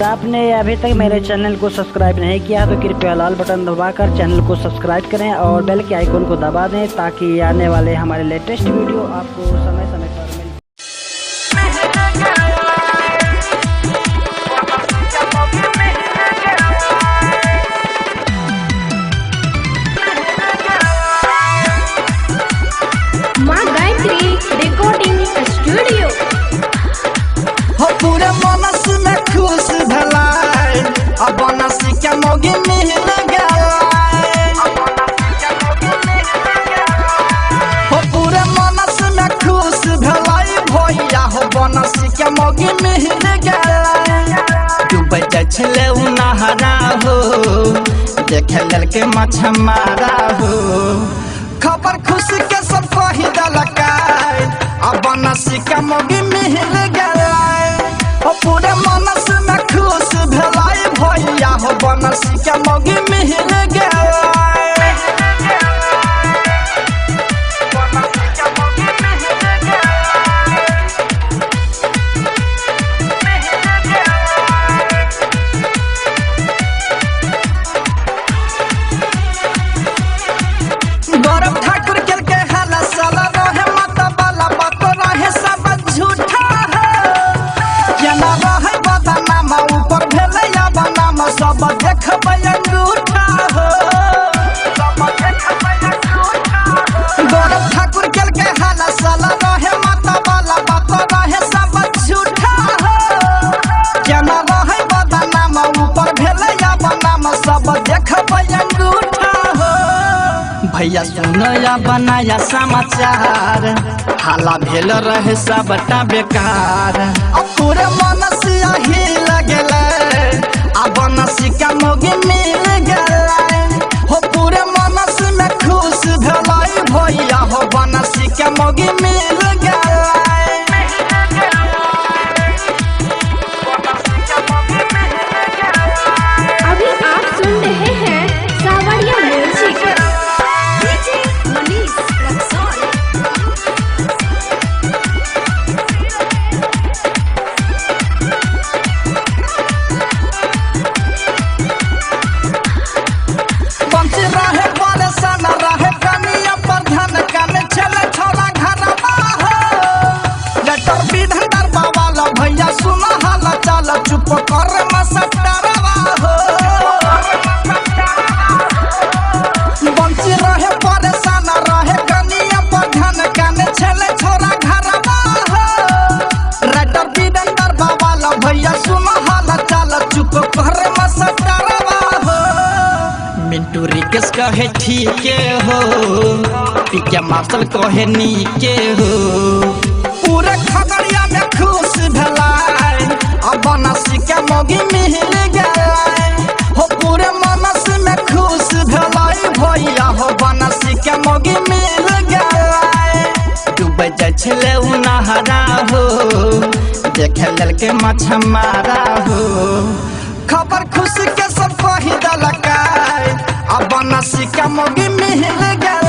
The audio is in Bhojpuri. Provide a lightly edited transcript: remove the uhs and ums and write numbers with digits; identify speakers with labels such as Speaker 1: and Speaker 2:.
Speaker 1: तो आपने अभी तक मेरे चैनल को सब्सक्राइब नहीं किया तो कृपया लाल बटन दबाकर चैनल को सब्सक्राइब करें और बेल के आइकन को दबा दें ताकि आने वाले हमारे लेटेस्ट वीडियो आपको समय समय पर मिले।
Speaker 2: माँ गायत्री रिकॉर्डिंग स्टूडियो
Speaker 3: हो पूरे मनस में खुश भलाई अब नसी के मोगी मिल गए। हो पूरे मनस में खुश भलाई भैया हो बनसी के मोगी मिल गए। डूबे जाए उ नहरा हो देखे लड़के मछा मारा हो खबर खुशी के सब कही दलकाय अब नसी के मोगी मिल गए। हो पूरे मनस में खुश भलाई भैया हो बनसी के मोगी मिल गए। गौरव ठाकुर खेल के हाला साला रहे माता बाला बात रहे सब झूठा है क्या ना रहे बदनाम ऊपर भेले या बनाम सब देखबै अंगूठा हो। गौरव ठाकुर खेल के हाला साला रहे माता बाला बात रहे सब झूठा हो क्या ना रहे बदनाम ऊपर भेले या बनाम सब देखबै अंगूठा हो। भैया सुनया बनाया समाचार हाला भेल रहे सबटा बेकार अब पूरे मनसिया ही लगले अब बनसी का मोगी मिल गए। हो पूरे मनस में खुश भलाई भैया हो बनसी का मोगी मिल गए।
Speaker 2: अभी आप सुन रहे हैं सावरिया म्यूजिक डीजे मनीष रक्सौल।
Speaker 3: बंसी रहे परेशान रहे कनिया पर ध्यान काने चले छोड़ा घरवा हो लेटर विधन दरबावा ला भैया सुना हाला चल चुप कर मसटरवा हो। बंसी रहे परेशान रहे कनिया पर ध्यान काने चले छोड़ा घरवा हो लेटर विधन दरबावा ला भैया सुना हाला चल चुप कर मसटरवा हो। मिंटू रिकेश कहे ठीके हो पीके मार्शल कहे नीके हो पूरे खगड़िया में खुश भलाई अब बनसी के मोगी मिल गए। हो पूरे मनस में खुश भलाई भैया हो बनसी के मोगी मिल गए। डूबे जाए उ नहरा हो देखे लड़के मछा मारा हो खबर खुशी के सब कही दलकाय अब बनसी के मोगी मिल गए।